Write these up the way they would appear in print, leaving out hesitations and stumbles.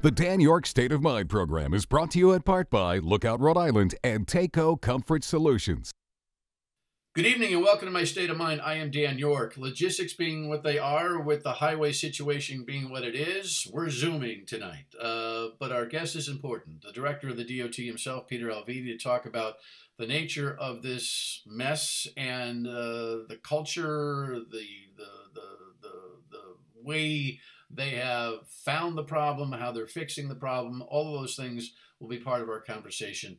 The Dan Yorke State of Mind program is brought to you in part by Lookout Rhode Island and Takeo Comfort Solutions. Good evening and welcome to my State of Mind. I am Dan Yorke. Logistics being what they are, with the highway situation being what it is, we're Zooming tonight. But our guest is important, the director of the DOT himself, Peter Alviti, to talk about the nature of this mess and the culture, the way they have found the problem, how they're fixing the problem. All of those things will be part of our conversation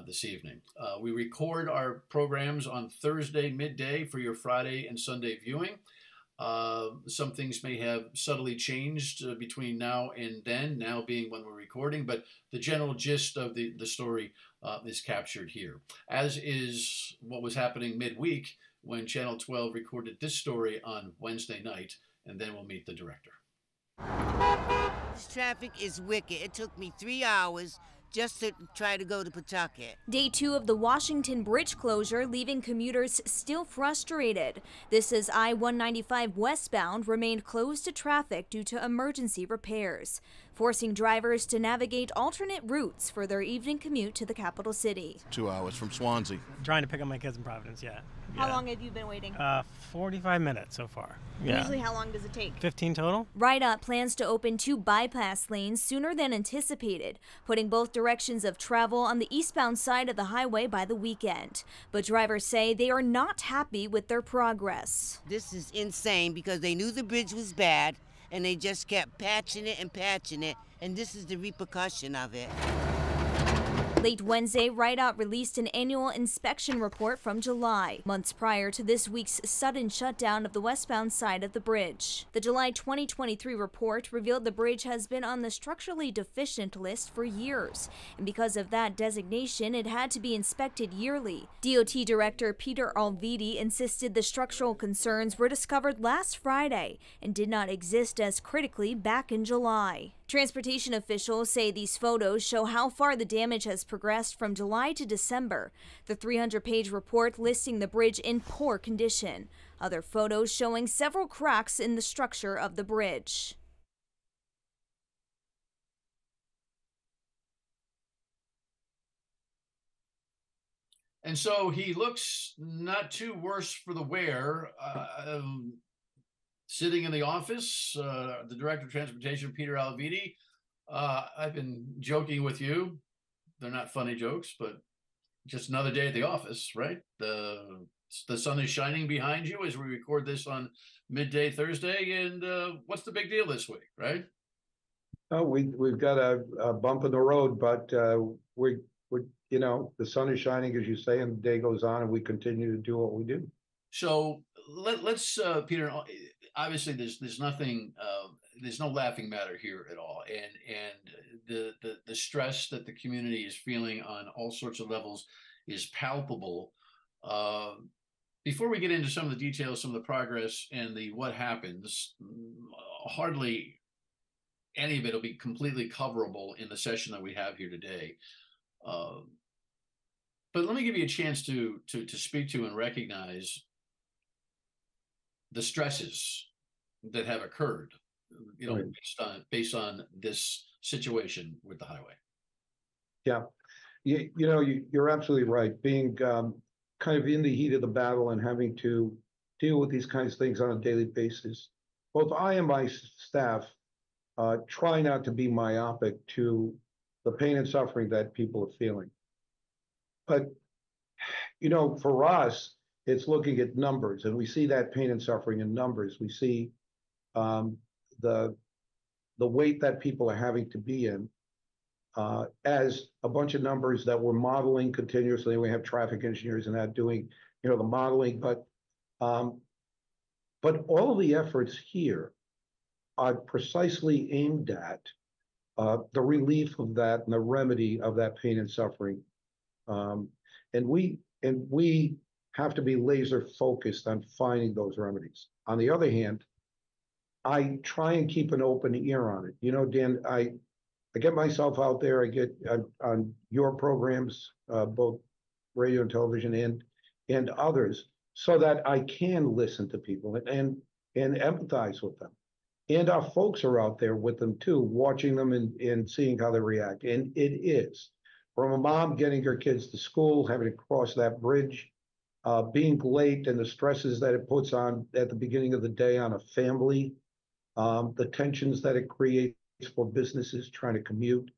this evening. We record our programs on Thursday midday for your Friday and Sunday viewing. Some things may have subtly changed between now and then, now being when we're recording, but the general gist of the story is captured here, as is what was happening midweek when Channel 12 recorded this story on Wednesday night, and then we'll meet the director. This traffic is wicked. It took me 3 hours just to try to go to Pawtucket. Day 2 of the Washington Bridge closure, leaving commuters still frustrated. This as I-195 westbound remained closed to traffic due to emergency repairs, forcing drivers to navigate alternate routes for their evening commute to the capital city. 2 hours from Swansea. Trying to pick up my kids in Providence, yeah. How long have you been waiting? 45 minutes so far. Yeah. Usually how long does it take? 15 total. RIDOT plans to open 2 bypass lanes sooner than anticipated, putting both directions of travel on the eastbound side of the highway by the weekend. But drivers say they are not happy with their progress. This is insane because they knew the bridge was bad and they just kept patching it, and this is the repercussion of it. Late Wednesday, RIDOT released an annual inspection report from July, months prior to this week's sudden shutdown of the westbound side of the bridge. The July 2023 report revealed the bridge has been on the structurally deficient list for years, and because of that designation, it had to be inspected yearly. DOT Director Peter Alviti insisted the structural concerns were discovered last Friday and did not exist as critically back in July. Transportation officials say these photos show how far the damage has progressed from July to December. The 300-page report listing the bridge in poor condition. Other photos showing several cracks in the structure of the bridge. And so he looks not too worse for the wear. Sitting in the office, the Director of Transportation, Peter Alviti. I've been joking with you. They're not funny jokes, but just another day at the office, right? The sun is shining behind you as we record this on midday Thursday. And what's the big deal this week, right? Oh, we've got a bump in the road, but we're the sun is shining, as you say, and the day goes on, and we continue to do what we do. So let's Peter. Obviously, there's nothing, there's no laughing matter here at all, and the stress that the community is feeling on all sorts of levels is palpable. Before we get into some of the details, some of the progress, and the what happens, hardly any of it will be completely coverable in the session that we have here today. But let me give you a chance to speak to and recognize the stresses that have occurred, right, based on this situation with the highway. Yeah, you're absolutely right. Being kind of in the heat of the battle and having to deal with these kinds of things on a daily basis, both I and my staff try not to be myopic to the pain and suffering that people are feeling. But for us, it's looking at numbers, and we see that pain and suffering in numbers. We see the weight that people are having to be in as a bunch of numbers that we're modeling continuously. We have traffic engineers and that doing, the modeling, but all of the efforts here are precisely aimed at the relief of that and the remedy of that pain and suffering. And we have to be laser focused on finding those remedies. On the other hand, I try and keep an open ear on it. Dan, I get myself out there. I get on your programs, both radio and television, and others, so that I can listen to people and empathize with them. And our folks are out there with them too, watching them and seeing how they react. And it is from a mom getting her kids to school, having to cross that bridge, being late and the stresses that it puts on at the beginning of the day on a family, the tensions that it creates for businesses trying to commute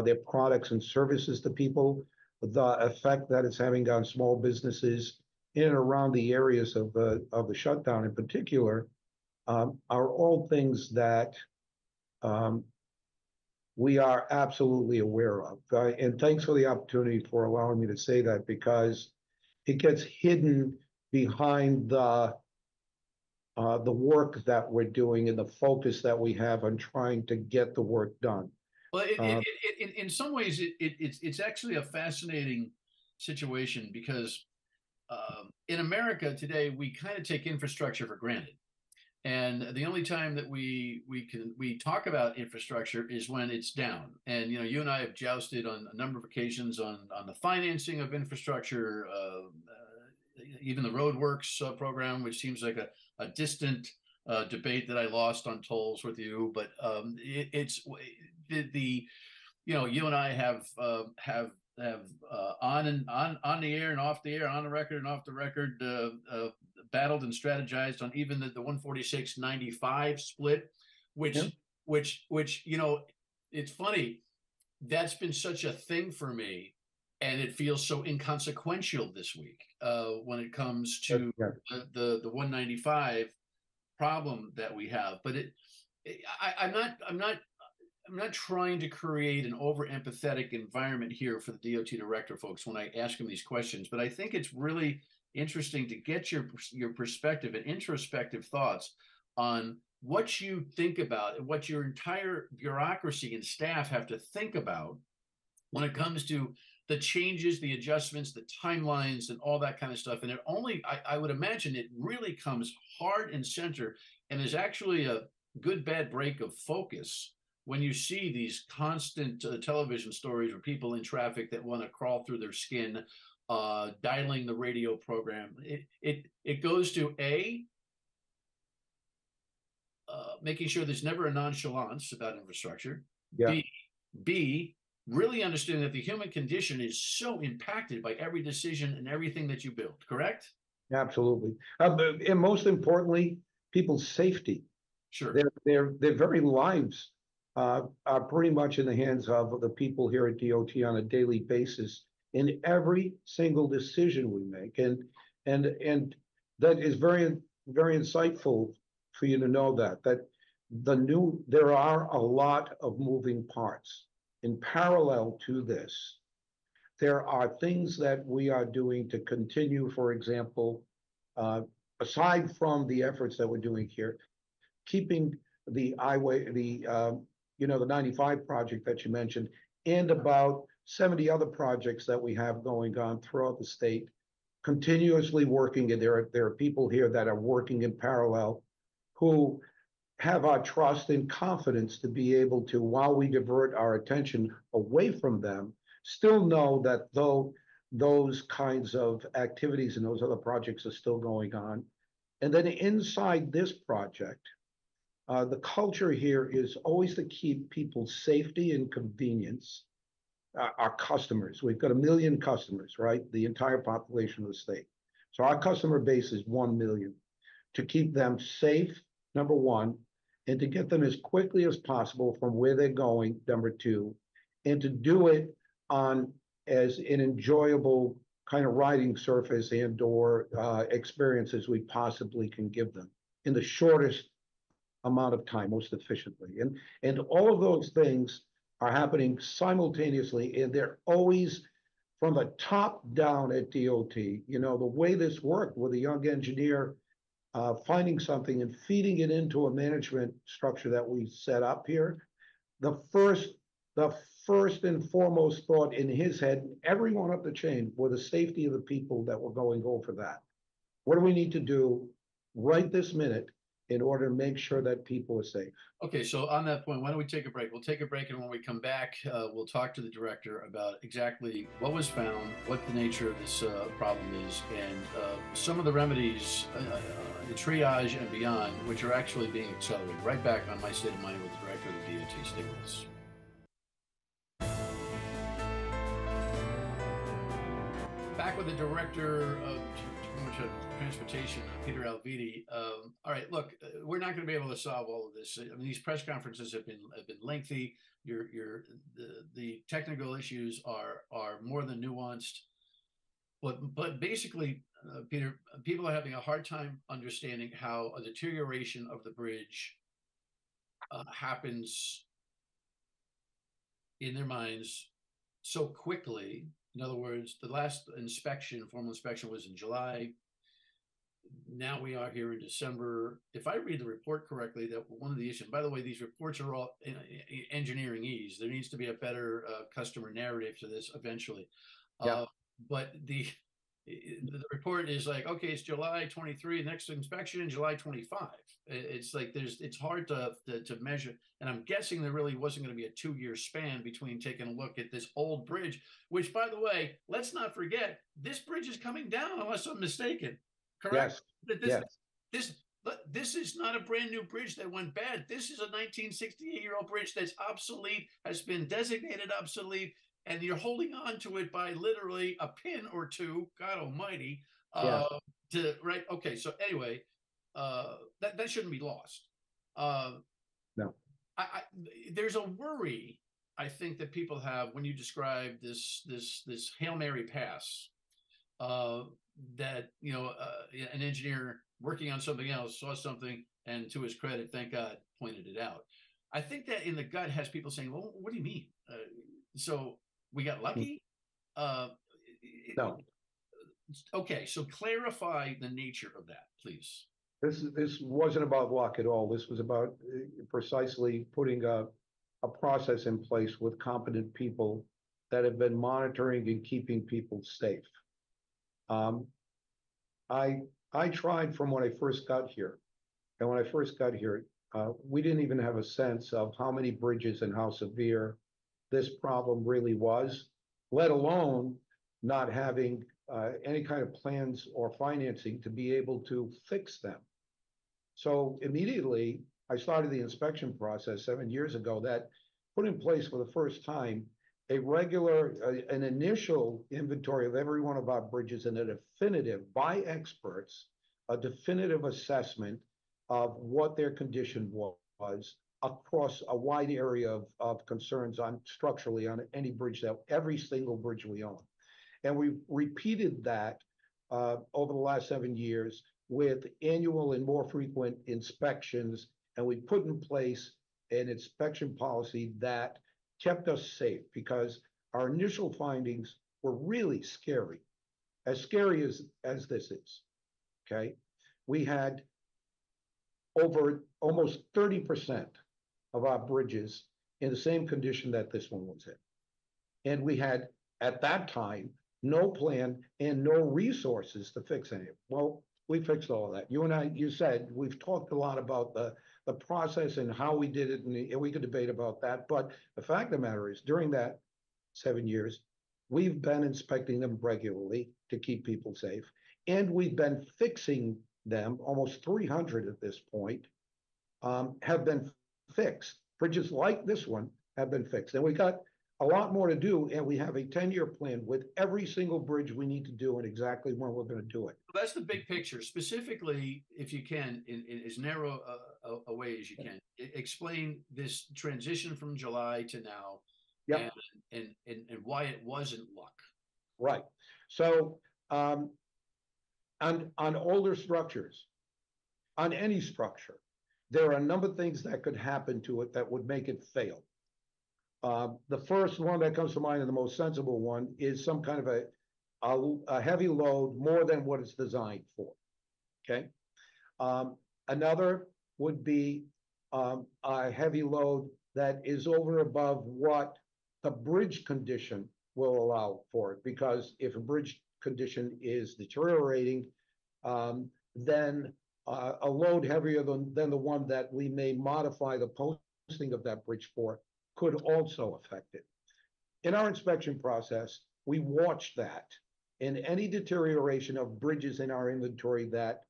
their products and services to people, the effect that it's having on small businesses in and around the areas of the shutdown in particular, are all things that we are absolutely aware of. And thanks for the opportunity for allowing me to say that, because it gets hidden behind the work that we're doing and the focus that we have on trying to get the work done. Well, in some ways, it's actually a fascinating situation because in America today, we kind of take infrastructure for granted. And the only time that we talk about infrastructure is when it's down. And you and I have jousted on a number of occasions on the financing of infrastructure, even the roadworks program, which seems like a distant debate that I lost on tolls with you. But it's you and I have on the air and off the air, on the record and off the record, battled and strategized on even the 146-95 split, which it's funny, that's been such a thing for me, and it feels so inconsequential this week when it comes to the 195 problem that we have. But I'm not trying to create an over empathetic environment here for the DOT director folks when I ask them these questions, but I think it's really interesting to get your perspective and introspective thoughts on what you think about and what your entire bureaucracy and staff have to think about when it comes to the changes, the adjustments, the timelines, and all that kind of stuff. And I would imagine it really comes hard and center and is actually a good bad break of focus when you see these constant television stories where people in traffic that want to crawl through their skin, dialing the radio program. It goes to making sure there's never a nonchalance about infrastructure. Yeah. B, really understanding that the human condition is so impacted by every decision and everything that you build, correct? Absolutely. And most importantly, people's safety. Sure. Their very lives are pretty much in the hands of the people here at DOT on a daily basis in every single decision we make. And that is very, very insightful for you to know that there are a lot of moving parts. In parallel to this, there are things that we are doing to continue, for example, aside from the efforts that we're doing here, keeping the highway, the 95 project that you mentioned, and about 70 other projects that we have going on throughout the state, continuously working. And there are people here that are working in parallel who have our trust and confidence to be able to, while we divert our attention away from them, still know that though those kinds of activities and those other projects are still going on. And then inside this project, the culture here is always to keep people's safety and convenience. Our customers, we've got 1 million customers, right? The entire population of the state. So our customer base is 1 million. To keep them safe, number one, and to get them as quickly as possible from where they're going, number two, and to do it on as an enjoyable kind of riding surface and or experience as we possibly can give them in the shortest amount of time, most efficiently. And all of those things are happening simultaneously, and they're always from the top down at DOT. The way this worked with a young engineer finding something and feeding it into a management structure that we set up here, the first and foremost thought in his head, everyone up the chain, were the safety of the people that were going over that. What do we need to do right this minute in order to make sure that people are safe. Okay, so on that point, why don't we take a break? We'll take a break, and when we come back, we'll talk to the director about exactly what was found, what the nature of this problem is, and some of the remedies, the triage and beyond, which are actually being accelerated. Right back on My State of Mind with the director of the DOT. Stay with us. Back with the director of Transportation, Peter Alviti. All right, look, we're not going to be able to solve all of this. I mean, these press conferences have been lengthy. The technical issues are more than nuanced, but basically, Peter, people are having a hard time understanding how a deterioration of the bridge happens in their minds so quickly. In other words, the last formal inspection was in July. Now we are here in December. If I read the report correctly, that one of the issues, by the way, these reports are all engineering ease. There needs to be a better customer narrative to this eventually. Yeah. But the report is like, okay, it's July 23, next inspection in July 25. It's like it's hard to measure. And I'm guessing there really wasn't going to be a 2-year span between taking a look at this old bridge, which, by the way, let's not forget, this bridge is coming down unless I'm mistaken. Correct? Yes. This is not a brand new bridge that went bad. This is a 1968-year-old bridge that's obsolete, has been designated obsolete, and you're holding on to it by literally a pin or two, God almighty, Yes. right? Okay, so anyway, that shouldn't be lost. No. There's a worry, I think, that people have when you describe this Hail Mary pass, that, an engineer working on something else saw something and, to his credit, thank God, pointed it out. I think that in the gut has people saying, well, what do you mean? So we got lucky? No. Okay, so clarify the nature of that, please. This wasn't about luck at all. This was about precisely putting a process in place with competent people that have been monitoring and keeping people safe. I tried from when I first got here, and when I first got here, we didn't even have a sense of how many bridges and how severe this problem really was, let alone not having any kind of plans or financing to be able to fix them. So immediately, I started the inspection process 7 years ago that put in place for the first time an initial inventory of every one of our bridges and a definitive, by experts, a definitive assessment of what their condition was across a wide area of concerns structurally on every single bridge we own. And we repeated that over the last 7 years with annual and more frequent inspections, and we put in place an inspection policy that kept us safe because our initial findings were really scary as this is, okay? We had over almost 30% of our bridges in the same condition that this one was in. And we had, at that time, no plan and no resources to fix any of it. Well, we fixed all of that. You said, we've talked a lot about the process and how we did it, and we could debate about that. But the fact of the matter is, during that 7 years, we've been inspecting them regularly to keep people safe. And we've been fixing them, almost 300 at this point, have been fixed. Bridges like this one have been fixed. And we got a lot more to do, and we have a 10-year plan with every single bridge we need to do and exactly when we're going to do it. That's the big picture. Specifically, if you can, in as narrow a way as you can, explain this transition from July to now, yep. and why it wasn't luck. Right. So on older structures, on any structure, there are a number of things that could happen to it that would make it fail. The first one that comes to mind, and the most sensible one, is some kind of a heavy load more than what it's designed for, okay? Another would be a heavy load that is over above what the bridge condition will allow for it, because if a bridge condition is deteriorating, then a load heavier than the one that we may modify the posting of that bridge for could also affect it. In our inspection process, we watch that, and any deterioration of bridges in our inventory that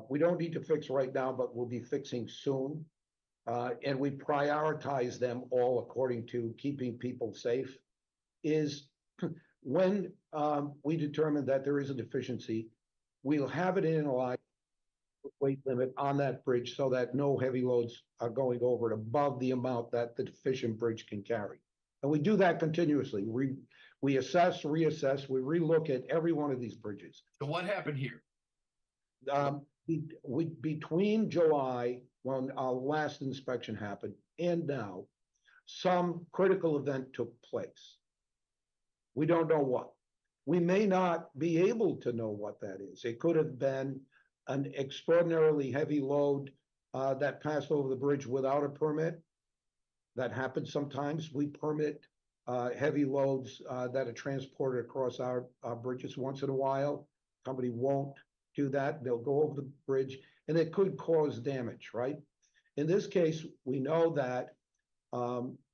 we don't need to fix right now, but we'll be fixing soon. And we prioritize them all according to keeping people safe, is when we determine that there is a deficiency, we'll have it analyzed weight limit on that bridge so that no heavy loads are going over it above the amount that the deficient bridge can carry. And we do that continuously. We assess, reassess, we relook at every one of these bridges. So what happened here? Between July, when our last inspection happened, and now, some critical event took place. We don't know what. We may not be able to know what that is. It could have been an extraordinarily heavy load that passed over the bridge without a permit. That happens sometimes. We permit heavy loads that are transported across our bridges once in a while. Company won't do that. They'll go over the bridge and it could cause damage, right? In this case, we know that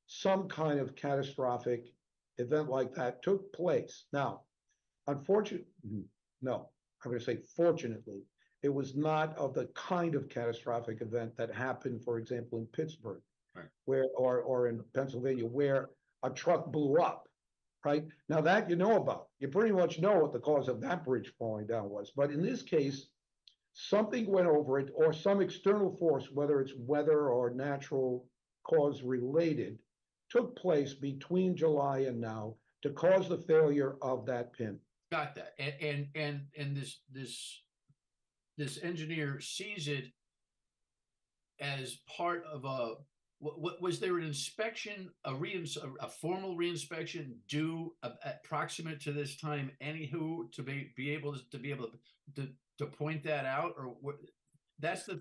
some kind of catastrophic event like that took place. Now, unfortunately, no, I'm going to say fortunately, it was not of the kind of catastrophic event that happened, for example, in Pittsburgh, right, where or in Pennsylvania, where a truck blew up. Right now, that you know about, you pretty much know what the cause of that bridge falling down was. But in this case, something went over it, or some external force, whether it's weather or natural cause related, took place between July and now to cause the failure of that pin. Got that. And this engineer sees it as part of a. What was there an inspection, a formal reinspection due approximate to this time? Anywho, to be able to point that out, or what? That's the.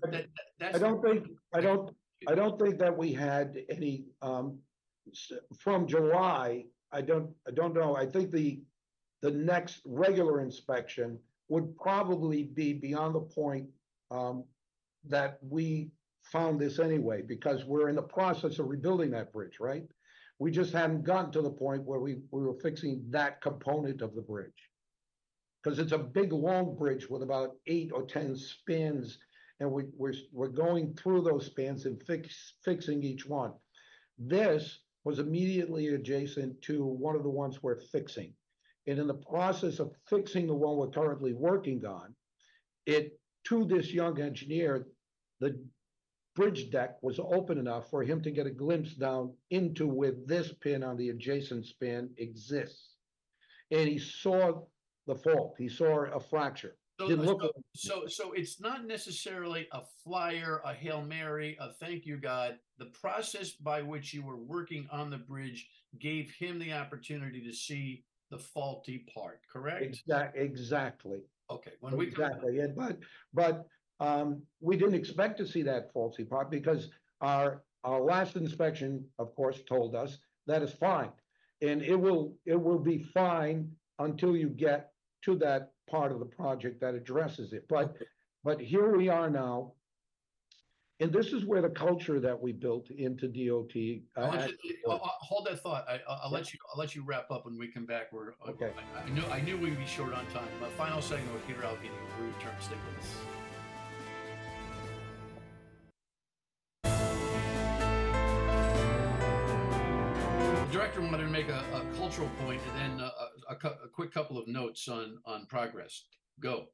That's. I don't think that we had any from July. I don't know. I think the next regular inspection would probably be beyond the point that we found this anyway, because we're in the process of rebuilding that bridge, right? We just hadn't gotten to the point where we were fixing that component of the bridge, because it's a big, long bridge with about 8 or 10 spans, and we're going through those spans and fixing each one. This was immediately adjacent to one of the ones we're fixing, and in the process of fixing the one we're currently working on, to this young engineer, the bridge deck was open enough for him to get a glimpse down into where this pin on the adjacent span exists. And he saw the fault. He saw a fracture. So it's not necessarily a flyer, a Hail Mary, a thank you, God. The process by which you were working on the bridge gave him the opportunity to see the faulty part, correct? Exactly. Okay. But we didn't expect to see that faulty part, because our last inspection, of course, told us that is fine, and it will be fine until you get to that part of the project that addresses it. But here we are now, and this is where the culture that we built into DOT. Hold that thought. I'll let you wrap up when we come back. Okay. I knew we'd be short on time. My final segment with Peter Alviti. We'll return. Stay with us. The director wanted to make a cultural point, and then a quick couple of notes on progress. Go.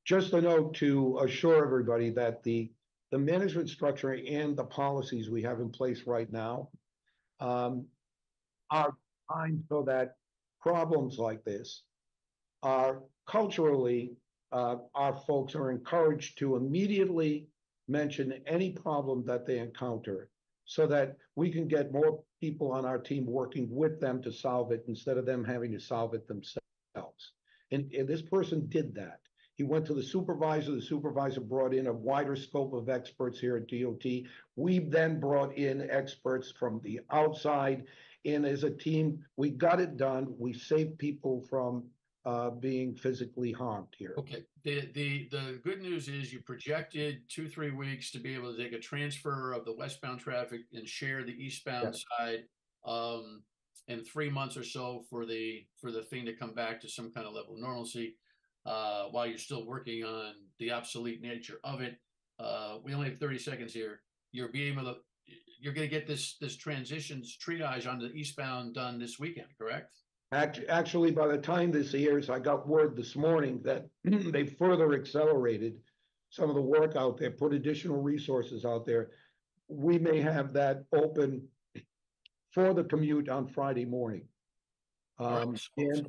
Just a note to assure everybody that the management structure and the policies we have in place right now are designed so that problems like this are culturally, our folks are encouraged to immediately mention any problem that they encounter, so that we can get more people on our team working with them to solve it instead of them having to solve it themselves. And this person did that. He went to the supervisor brought in a wider scope of experts here at DOT. We then brought in experts from the outside, and as a team, we got it done. We saved people from being physically harmed here. Okay. The good news is you projected 2-3 weeks to be able to take a transfer of the westbound traffic and share the eastbound side, and 3 months or so for the thing to come back to some kind of level of normalcy, while you're still working on the obsolete nature of it. We only have 30 seconds here. You're going to get this transitions triage onto the eastbound done this weekend, correct? Actually, by the time this airs, I got word this morning that they further accelerated some of the work out there, put additional resources out there. We may have that open for the commute on Friday morning. So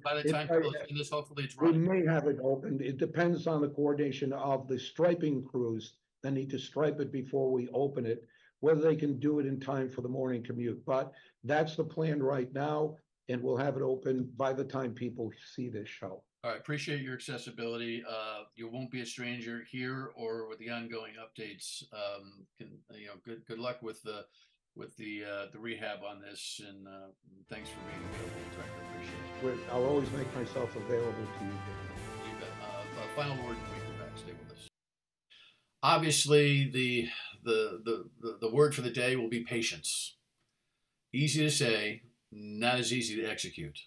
by the time people see this, hopefully it's we running. may have it open. It depends on the coordination of the striping crews that need to stripe it before we open it, whether they can do it in time for the morning commute. But that's the plan right now, and we'll have it open by the time people see this show. All right, appreciate your accessibility. You won't be a stranger here or with the ongoing updates. Good luck with the rehab on this, and thanks for being available, Director. Appreciate it. I'll always make myself available to you. You bet. Final word, and we go back. Stay with us. Obviously, the word for the day will be patience. Easy to say, not as easy to execute.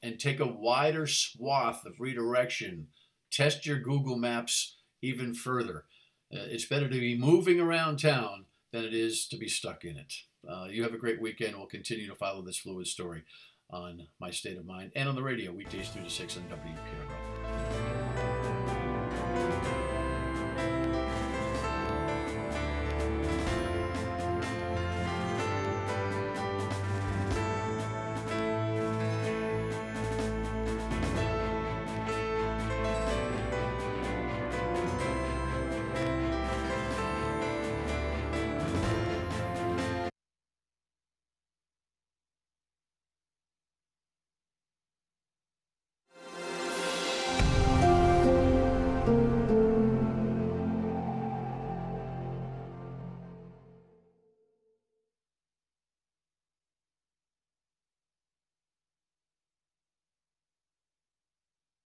And take a wider swath of redirection. Test your Google Maps even further. It's better to be moving around town than it is to be stuck in it. You have a great weekend. We'll continue to follow this fluid story on My State of Mind and on the radio, weekdays 3 to 6 on WPRI.